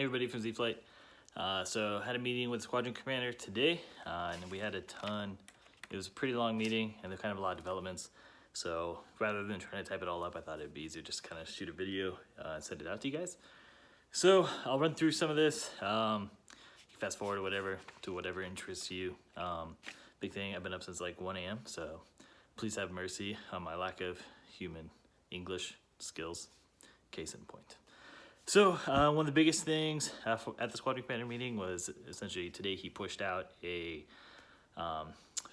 Everybody from Z-Flt. So had a meeting with Squadron Commander today, and we had a ton. It was a pretty long meeting, and there kind of a lot of developments. So rather than trying to type it all up, I thought it'd be easier just to kind of shoot a video and send it out to you guys. So I'll run through some of this. You fast forward or whatever to whatever interests you. Big thing, I've been up since like 1 a.m. So please have mercy on my lack of human English skills. Case in point. So one of the biggest things at the Squadron Commander meeting was essentially today he pushed out a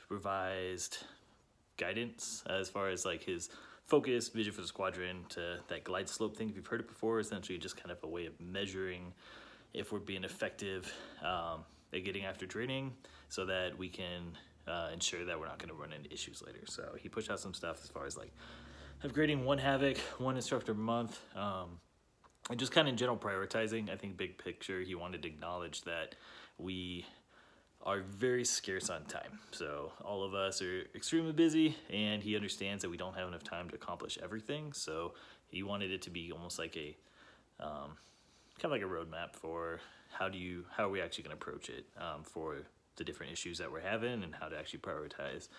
revised guidance as far as like his focus, vision for the squadron, to that glide slope thing. If you've heard it before, essentially just kind of a way of measuring if we're being effective at getting after training so that we can ensure that we're not going to run into issues later. So he pushed out some stuff as far as like upgrading 1 Havoc, 1 instructor a month, and just kind of in general prioritizing. I think big picture, he wanted to acknowledge that we are very scarce on time. So all of us are extremely busy, and he understands that we don't have enough time to accomplish everything. So he wanted it to be almost like a kind of like a roadmap for how are we actually going to approach it for the different issues that we're having, and how to actually prioritize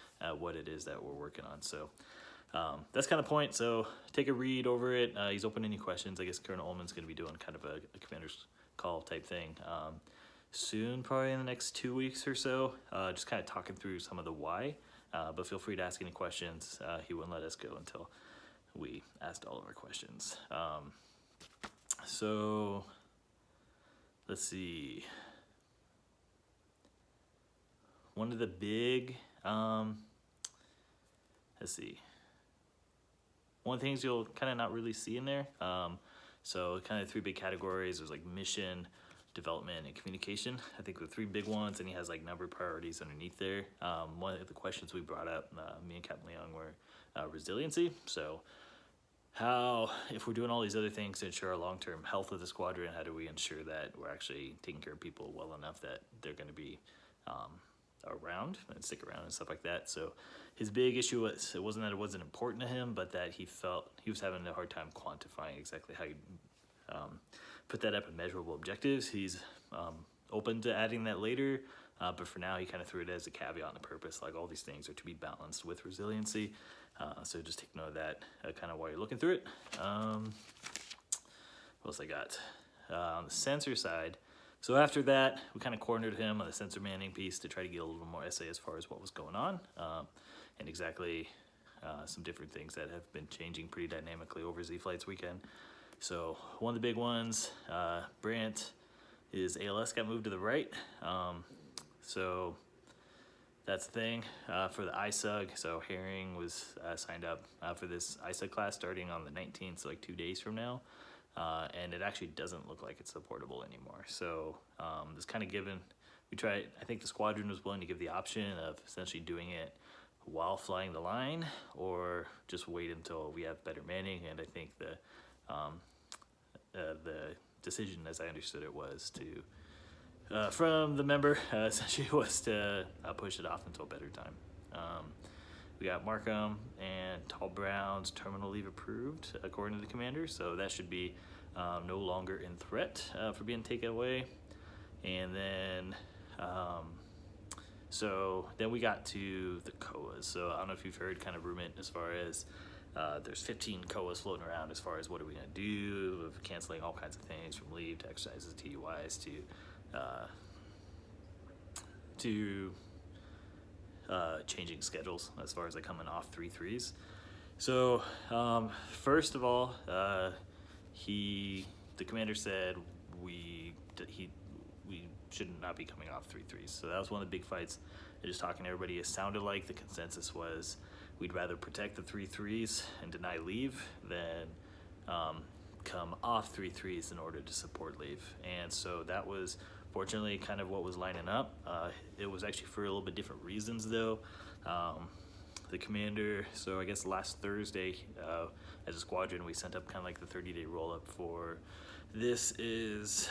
what it is that we're working on. So that's kind of point. So take a read over it. He's open to any questions. I guess Colonel Ullman's going to be doing kind of a commander's call type thing soon, probably in the next 2 weeks or so, just kind of talking through some of the why, but feel free to ask any questions. He wouldn't let us go until we asked all of our questions. So let's see. One of the big, let's see. One of the things you'll kind of not really see in there. So kind of 3 big categories. There's like mission, development, and communication. I think the 3 big ones, and he has like number priorities underneath there. One of the questions we brought up, me and Captain Leong, were resiliency. So how, if we're doing all these other things to ensure our long-term health of the squadron, how do we ensure that we're actually taking care of people well enough that they're going to be around and stick around and stuff like that. So his big issue was, it wasn't that it wasn't important to him, but that he felt he was having a hard time quantifying exactly how you put that up in measurable objectives. He's open to adding that later, but for now he kind of threw it as a caveat on the purpose, like all these things are to be balanced with resiliency. So just take note of that kind of while you're looking through it. What else I got? On the sensor side, so after that, we kind of cornered him on the sensor manning piece to try to get a little more essay as far as what was going on, and exactly some different things that have been changing pretty dynamically over Z-Flt's weekend. So one of the big ones, Brant, his ALS got moved to the right. So that's the thing for the ISUG. So Herring was signed up for this ISUG class starting on the 19th, so like 2 days from now. And it actually doesn't look like it's supportable anymore. So this kind of given, I think the squadron was willing to give the option of essentially doing it while flying the line, or just wait until we have better manning. And I think the decision, as I understood it, was to, from the member, essentially was to push it off until a better time. We got Markham and Tall Brown's terminal leave approved, according to the commander, so that should be no longer in threat for being taken away. And then, so then we got to the COAs. So I don't know if you've heard kind of rumor as far as there's 15 COAs floating around as far as what are we going to do, of canceling all kinds of things from leave to exercises, TUIs to changing schedules as far as like coming off 3-3s. So first of all, the commander said we should not be coming off 3-3s. So that was one of the big fights. Just talking to everybody, it sounded like the consensus was we'd rather protect the 3-3s and deny leave than come off 3-3s in order to support leave. And so that was fortunately kind of what was lining up. It was actually for a little bit different reasons though. The commander, so I guess last Thursday as a squadron, we sent up kind of like the 30-day roll-up for this is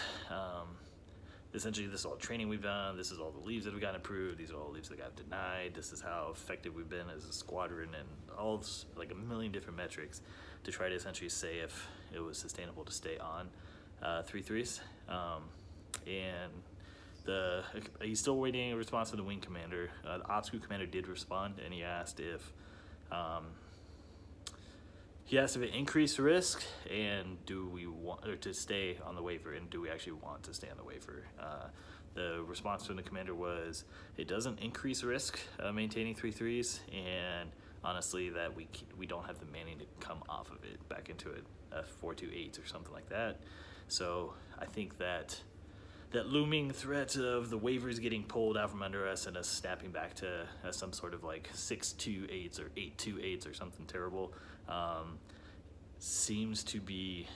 essentially this is all training we've done, this is all the leaves that we got approved, these are all the leaves that got denied, this is how effective we've been as a squadron, and all like a million different metrics to try to essentially say if it was sustainable to stay on 3-3s. And he's still waiting a response from the wing commander. The ops crew commander did respond, and he asked if it increased risk, and do we want to stay on the waiver, and do we actually want to stay on the waiver? The response from the commander was it doesn't increase risk maintaining 3-3s, and honestly that we don't have the manning to come off of it back into a 4-2-8 or something like that. So I think that looming threat of the waivers getting pulled out from under us and us snapping back to some sort of like 6-2-8s or 8-2-8s or something terrible seems to be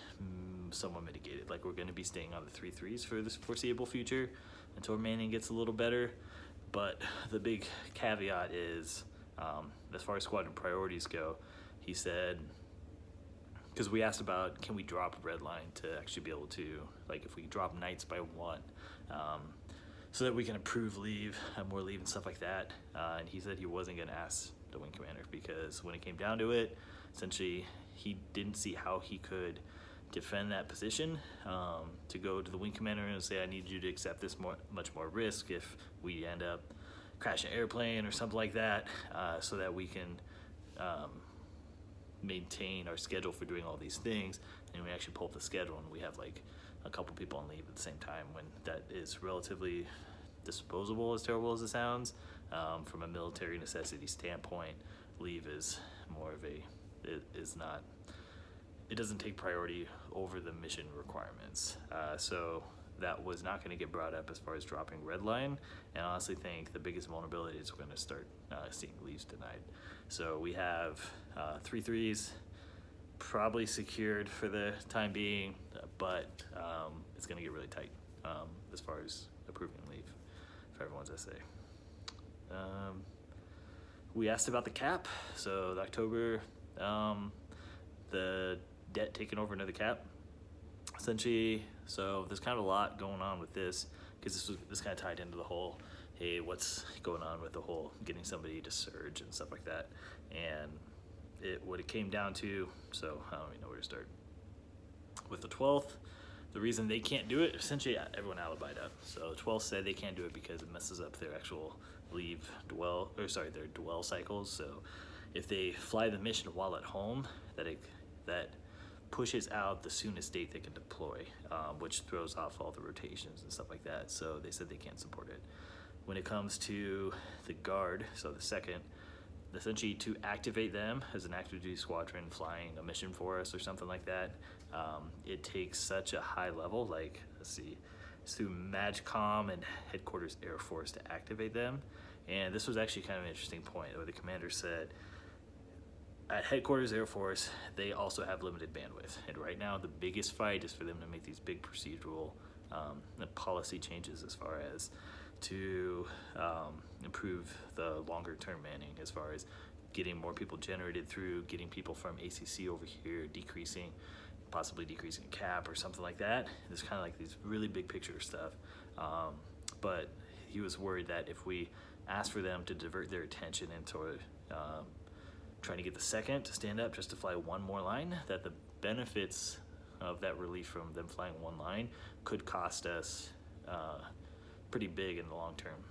somewhat mitigated. Like, we're going to be staying on the 3-3s for this foreseeable future until manning gets a little better. But the big caveat is, as far as squadron priorities go, he said, because we asked about can we drop red line to actually be able to, like, if we drop nights by 1, so that we can approve leave, have more leave and stuff like that. And he said he wasn't going to ask the wing commander, because when it came down to it, essentially he didn't see how he could defend that position, to go to the wing commander and say, I need you to accept this much more risk if we end up crashing an airplane or something like that, so that we can maintain our schedule for doing all these things. And we actually pull up the schedule and we have like a couple people on leave at the same time, when that is relatively disposable, as terrible as it sounds. From a military necessity standpoint, leave is more of it doesn't take priority over the mission requirements. So that was not going to get brought up as far as dropping red line, and I honestly think the biggest vulnerability is we're going to start seeing leaves denied. So we have 3-3s probably secured for the time being, but it's going to get really tight as far as approving leave for everyone's essay. We asked about the cap. So the October, the debt taking over another cap, essentially. So there's kind of a lot going on with this, because this kind of tied into the whole, hey, what's going on with the whole getting somebody to surge and stuff like that. And what it came down to, so I don't even know where to start. With the 12th, the reason they can't do it, essentially everyone alibied up. So 12th said they can't do it because it messes up their actual their dwell cycles. So if they fly the mission while at home, that pushes out the soonest date they can deploy, which throws off all the rotations and stuff like that. So they said they can't support it. When it comes to the Guard, so the 2nd, essentially to activate them as an active duty squadron flying a mission for us or something like that, it takes such a high level, like, let's see, it's through MAGCOM and Headquarters Air Force to activate them. And this was actually kind of an interesting point where the commander said, at Headquarters Air Force, they also have limited bandwidth. And right now, the biggest fight is for them to make these big procedural policy changes as far as to improve the longer term manning, as far as getting more people generated through, getting people from ACC over here, possibly decreasing cap or something like that. There's kind of like these really big picture stuff. But he was worried that if we asked for them to divert their attention into trying to get the 2nd to stand up just to fly one more line, that the benefits of that relief from them flying one line could cost us pretty big in the long term,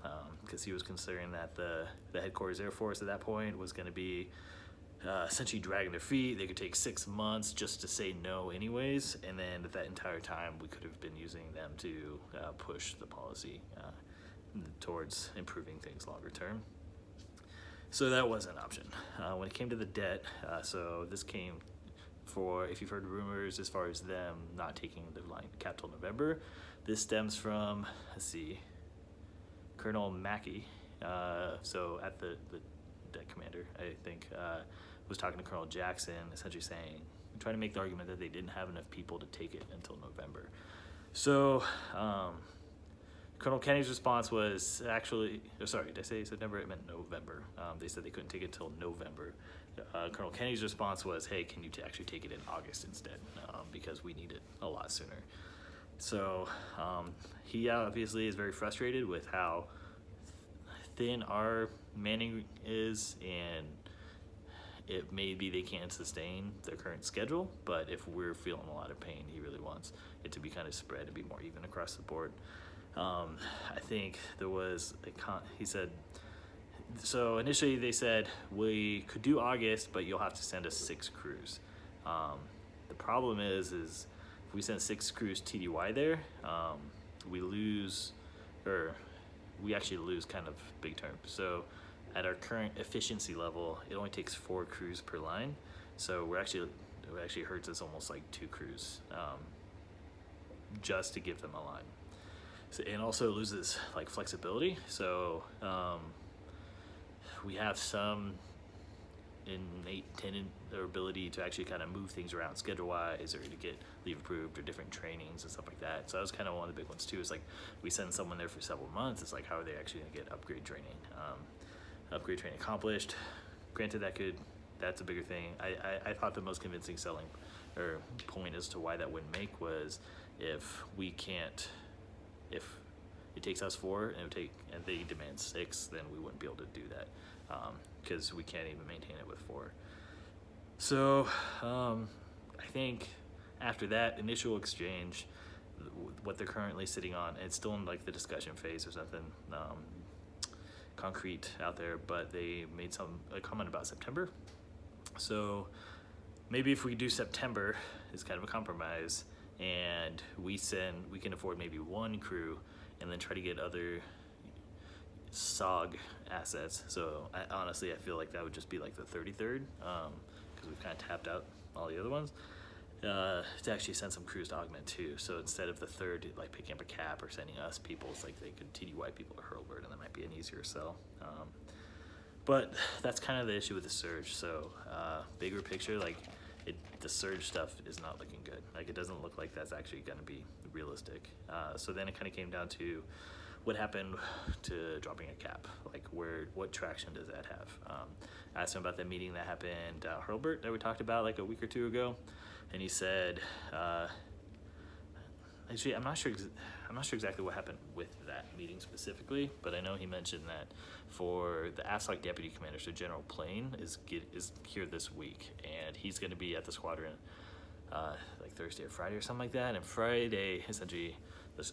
because he was considering that the Headquarters Air Force at that point was going to be essentially dragging their feet. They could take 6 months just to say no anyways, and then at that entire time we could have been using them to push the policy towards improving things longer term. So that was an option. When it came to the debt, so this came for, if you've heard rumors as far as them not taking the line cap till November, this stems from, let's see, Colonel Mackey, so at the debt commander, I think, was talking to Colonel Jackson, essentially saying, trying to make the argument that they didn't have enough people to take it until November. So Colonel Kenny's response was actually, sorry, did I say September? It meant November. They said they couldn't take it until November. Colonel Kenny's response was, hey, can you actually take it in August instead? Because we need it a lot sooner. So he obviously is very frustrated with how thin our manning is, and it maybe they can't sustain their current schedule, but if we're feeling a lot of pain, he really wants it to be kind of spread and be more even across the board. I think there was he said, so initially they said we could do August, but you'll have to send us 6 crews. The problem is if we send 6 crews TDY there, we lose, or we actually lose kind of big term. So at our current efficiency level, it only takes 4 crews per line. So it actually hurts us almost like 2 crews just to give them a line. So, and also loses like flexibility. So we have some innate or ability to actually kind of move things around schedule-wise, or to get leave approved, or different trainings and stuff like that. So that was kind of one of the big ones too. Is like we send someone there for several months. It's like, how are they actually going to get upgrade training? Upgrade training accomplished. Granted, that's a bigger thing. I thought the most convincing selling or point as to why that wouldn't make was if it takes us 4 and they demand 6, then we wouldn't be able to do that because we can't even maintain it with 4. So I think after that initial exchange, what they're currently sitting on, it's still in like the discussion phase. There's nothing concrete out there, but they made a comment about September. So maybe if we do September, it's kind of a compromise, and we can afford maybe 1 crew and then try to get other SOG assets. So honestly, I feel like that would just be like the 33rd, because we've kind of tapped out all the other ones, to actually send some crews to augment too. So instead of the 3rd like picking up a cap or sending us people, it's like they could TDY people to Hurlburt, and that might be an easier sell. But that's kind of the issue with the surge. So bigger picture, like the surge stuff is not looking good. Like it doesn't look like that's actually going to be realistic. So then it kind of came down to what happened to dropping a cap. Like what traction does that have? I asked him about the meeting that happened at Hurlburt that we talked about like a week or 2 ago, and he said, actually, I'm not sure exactly what happened with that meeting specifically, but I know he mentioned that for the AFSOC deputy commander, so General Plain is here this week, and he's going to be at the squadron like Thursday or Friday or something like that. And Friday, essentially, the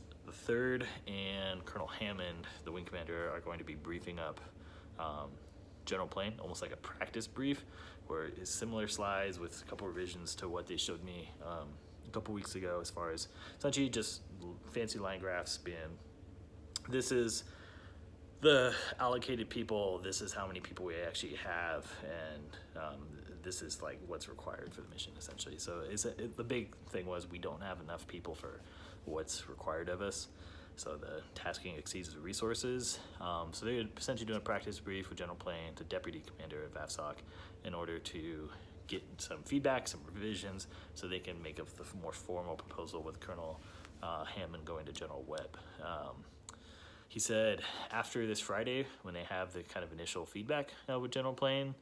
3rd and Colonel Hammond, the wing commander, are going to be briefing up General Plain, almost like a practice brief, where it's similar slides with a couple revisions to what they showed me a couple weeks ago, as far as essentially just fancy line graphs being, this is the allocated people, this is how many people we actually have, and this is like what's required for the mission, essentially. So the big thing was we don't have enough people for what's required of us, so the tasking exceeds the resources. So they're essentially doing a practice brief with General Plain, the deputy commander of AFSOC, in order to get some feedback, some revisions, so they can make a more formal proposal with Colonel Hammond going to General Webb. He said after this Friday, when they have the kind of initial feedback with General Plain,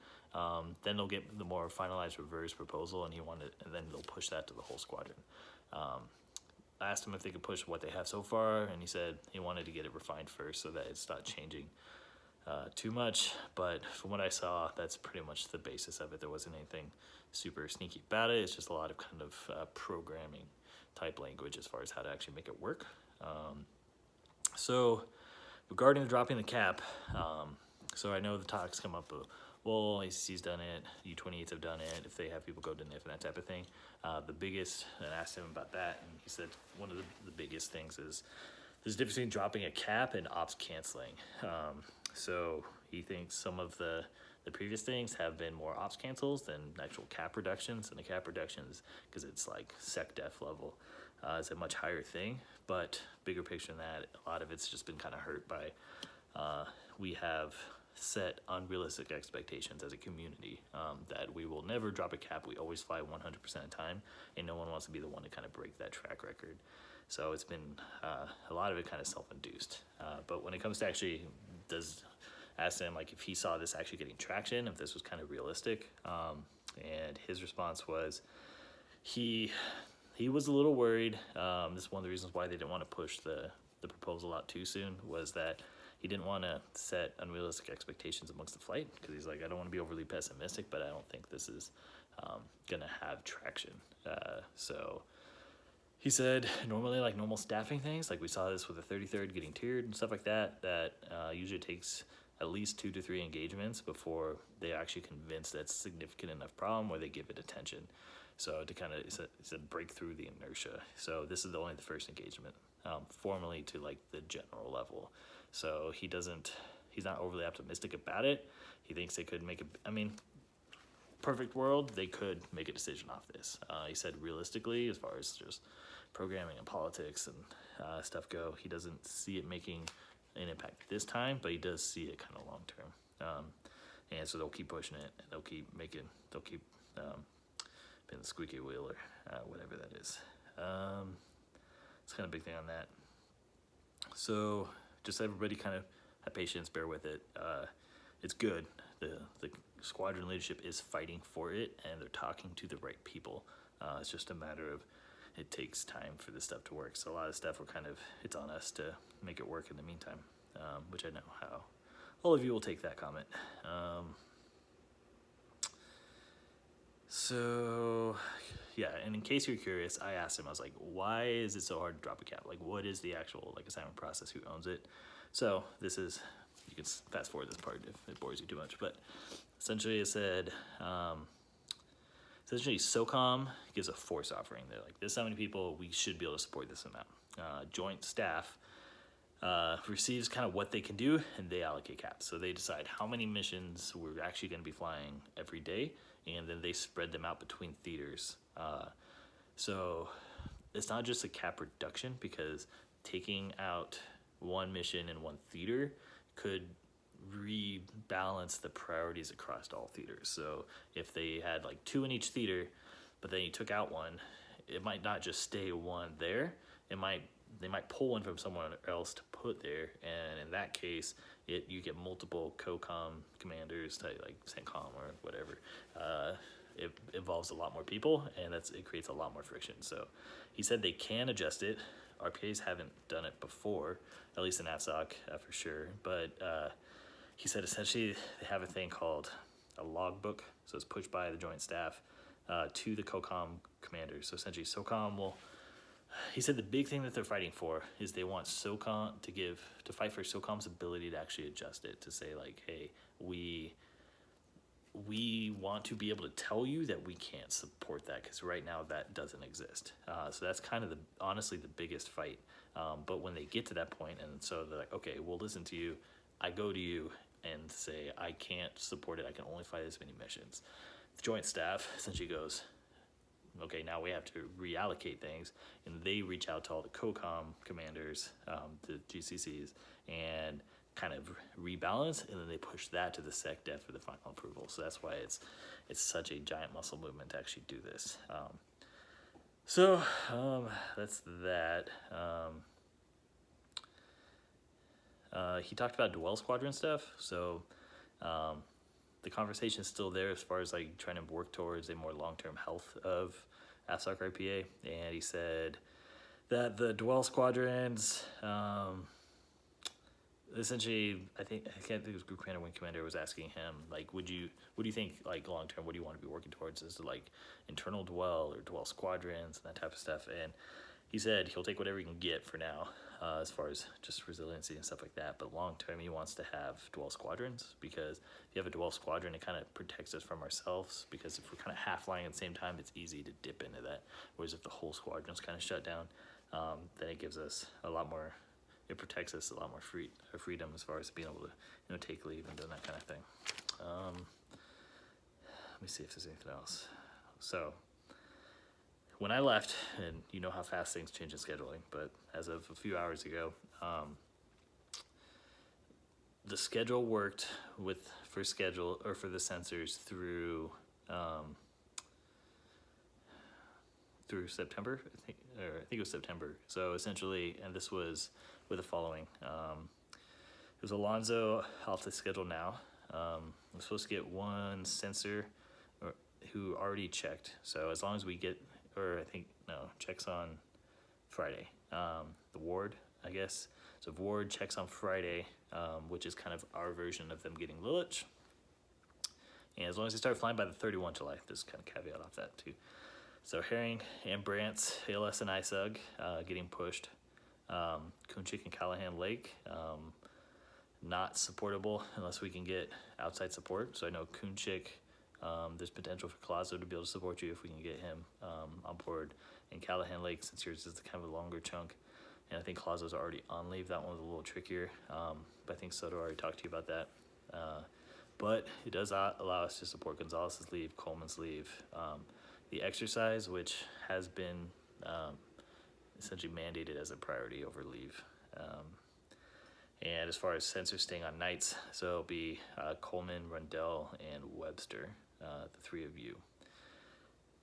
then they'll get the more finalized reverse proposal, and then they'll push that to the whole squadron. I asked him if they could push what they have so far, and he said he wanted to get it refined first so that it's not changing too much. But from what I saw, that's pretty much the basis of it. There wasn't anything super sneaky about it. It's just a lot of kind of programming type language as far as how to actually make it work. So regarding the dropping the cap, so I know the talks come up, well, ACC's done it, U28s have done it, if they have people go to NIF and that type of thing. The biggest, and I asked him about that, and he said one of the biggest things is there's a difference between dropping a cap and ops canceling. So he thinks some of the previous things have been more ops cancels than actual cap reductions, and the cap reductions, because it's like sec def level, is a much higher thing. But bigger picture than that, a lot of it's just been kind of hurt by we have set unrealistic expectations as a community, that we will never drop a cap. We always fly 100% of the time, and no one wants to be the one to kind of break that track record. So it's been a lot of it kind of self-induced. But when it comes to actually, ask him like if he saw this actually getting traction, if this was kind of realistic, and his response was he was a little worried. This is one of the reasons why they didn't want to push the proposal out too soon, was that he didn't want to set unrealistic expectations amongst the flight, because he's like, I don't want to be overly pessimistic, but I don't think this is gonna have traction. So he said normally, like normal staffing things, like we saw this with the 33rd getting tiered and stuff like that, that usually takes at least 2 to 3 engagements before they actually convince that's a significant enough problem where they give it attention. So to kind of, he said break through the inertia. So this is only the first engagement, formally to like the general level. So he's not overly optimistic about it. He thinks they could make I mean, perfect world, they could make a decision off this. He said realistically, as far as just programming and politics and stuff go, he doesn't see it making an impact this time, but he does see it kind of long term. And so they'll keep pushing it, and they'll keep being the squeaky wheel, or whatever that is. It's kind of a big thing on that. So just everybody kind of have patience, bear with it. It's good. The squadron leadership is fighting for it, and they're talking to the right people. It's just a matter of, it takes time for this stuff to work. So a lot of stuff it's on us to make it work in the meantime, which I know how all of you will take that comment. So yeah, and in case you're curious, I asked him, I was like, why is it so hard to drop a cap? Like, what is the actual like assignment process? Who owns it? So this is, you can fast forward this part if it bores you too much, but essentially it said, essentially SOCOM gives a force offering. They're like, this is how many people we should be able to support this amount. Joint staff receives kind of what they can do, and they allocate caps. So they decide how many missions we're actually going to be flying every day, and then they spread them out between theaters. So it's not just a cap reduction, because taking out one mission in one theater could rebalance the priorities across all theaters. So if they had like 2 in each theater, but then you took out one, it might not just stay one there. They might pull one from someone else to put there, and in that case, you get multiple COCOM commanders, like CENTCOM or whatever. It involves a lot more people, and it creates a lot more friction. So he said they can adjust it. RPAs haven't done it before, at least in ATSOC for sure. But he said essentially they have a thing called a logbook. So it's pushed by the joint staff to the COCOM commanders. So essentially SOCOM will, he said the big thing that they're fighting for is they want SOCOM to fight for SOCOM's ability to actually adjust it, to say like, hey, we want to be able to tell you that we can't support that, because right now that doesn't exist. So that's kind of honestly the biggest fight. But when they get to that point, and so they're like, okay, we'll listen to you. I go to you and say, I can't support it. I can only fight this many missions. The joint staff essentially goes, okay, now we have to reallocate things, and they reach out to all the COCOM commanders, the GCCs, and kind of rebalance, and then they push that to the SecDef for the final approval. So that's why it's such a giant muscle movement to actually do this. So that's that. He talked about dual squadron stuff. So the conversation is still there as far as like trying to work towards a more long-term health of AFSOC RPA. And he said that the dual squadrons, essentially, I can't think it was Group Commander, Wing Commander was asking him, like, what do you think, like, long term, what do you want to be working towards? Is it like internal dual or dual squadrons and that type of stuff? And he said he'll take whatever he can get for now, as far as just resiliency and stuff like that. But long term, he wants to have dual squadrons, because if you have a dual squadron, it kind of protects us from ourselves, because if we're kind of half flying at the same time, it's easy to dip into that. Whereas if the whole squadron's kind of shut down, then it gives us a lot more, it protects us a lot more freedom as far as being able to, take leave and doing that kind of thing. Let me see if there's anything else. So when I left, and you know how fast things change in scheduling, but as of a few hours ago, the schedule worked for the sensors through September, I think it was September. So essentially, and this was with the following. It was Alonzo off the schedule now. We're supposed to get one sensor who already checked. So as long as we get, checks on Friday. The ward, I guess. So Ward checks on Friday, which is kind of our version of them getting Lilich. And as long as they start flying by the 31 July, there's kind of caveat off that too. So Herring and Brant's ALS and ISUG getting pushed. Kunchik and Callahan Lake, not supportable unless we can get outside support. So I know Kunchik, there's potential for Colazo to be able to support you if we can get him on board. And Callahan Lake, since yours is kind of a longer chunk, and I think Colazo's already on leave, that one was a little trickier. But I think Soto already talked to you about that. But it does allow us to support Gonzalez's leave, Coleman's leave. The exercise, which has been essentially mandated as a priority over leave. And as far as sensors staying on nights, so it'll be Coleman, Rundell, and Webster, the three of you.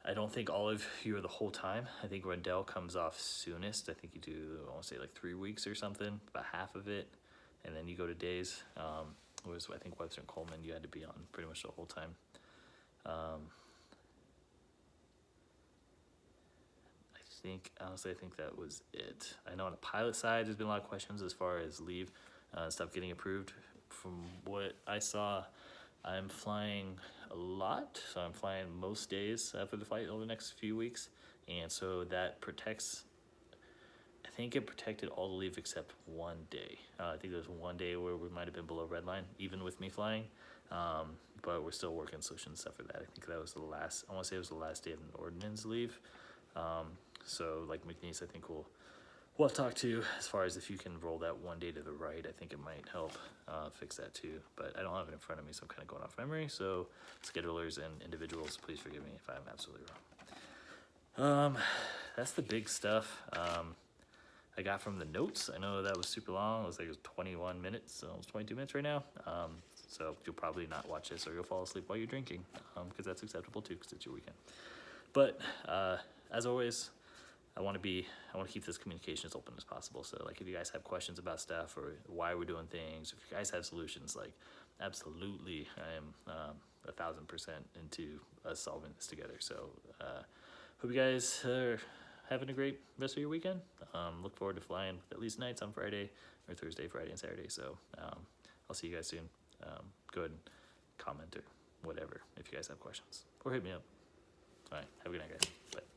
I don't think all of you are the whole time. I think Rundell comes off soonest. I think you do, I want to say like 3 weeks or something, about half of it, and then you go to days. Whereas I think Webster and Coleman, you had to be on pretty much the whole time. Honestly, I think that was it. I know on the pilot side, there's been a lot of questions as far as leave, stuff getting approved. From what I saw, I'm flying a lot, so I'm flying most days for the flight over the next few weeks, and so that protects, I think it protected all the leave except one day. I think there's one day where we might have been below red line, even with me flying, but we're still working solutions and stuff for that. I think that was the last, I want to say it was the last day of an ordinance leave. So like McNeese, I think we'll have to talk to as far as if you can roll that one day to the right. I think it might help fix that too, but I don't have it in front of me, so I'm kind of going off memory. So schedulers and individuals, please forgive me if I'm absolutely wrong. That's the big stuff I got from the notes. I know that was super long. It was like 21 minutes, almost 22 minutes right now. So you'll probably not watch this or you'll fall asleep while you're drinking, because that's acceptable too, because it's your weekend. But as always, I want to keep this communication as open as possible. So like if you guys have questions about stuff or why we're doing things, if you guys have solutions, like absolutely, I am 1000% into us solving this together. So hope you guys are having a great rest of your weekend. Look forward to flying at least nights on Friday or Thursday, Friday, and Saturday. So I'll see you guys soon. Go ahead and comment or whatever if you guys have questions, or hit me up. All right, have a good night, guys. Bye.